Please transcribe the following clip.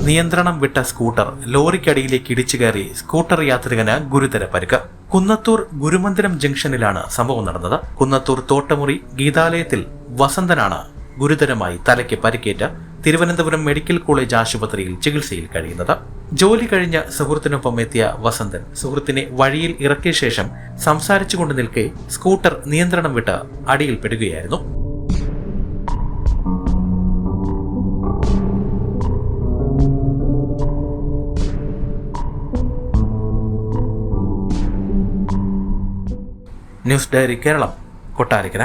നിയന്ത്രണം വിട്ട സ്കൂട്ടർ ലോറിക്കടിയിലേക്ക് ഇടിച്ചു കയറി സ്കൂട്ടർ യാത്രികന് ഗുരുതര പരിക്ക്. കുന്നത്തൂർ ഗുരുമന്ദിരം ജംഗ്ഷനിലാണ് സംഭവം നടന്നത്. കുന്നത്തൂർ തോട്ടമുറി ഗീതാലയത്തിൽ വസന്തനാണ് ഗുരുതരമായി തലയ്ക്ക് പരിക്കേറ്റ് തിരുവനന്തപുരം മെഡിക്കൽ കോളേജ് ആശുപത്രിയിൽ ചികിത്സയിൽ കഴിയുന്നത്. ജോലി കഴിഞ്ഞ് സുഹൃത്തിനൊപ്പം എത്തിയ വസന്തൻ സുഹൃത്തിനെ വഴിയിൽ ഇറക്കിയ ശേഷം സംസാരിച്ചുകൊണ്ട് നിൽക്കെ സ്കൂട്ടർ നിയന്ത്രണം വിട്ട് അടിയിൽപ്പെടുകയായിരുന്നു. News diary Keralam, Kottarakkara.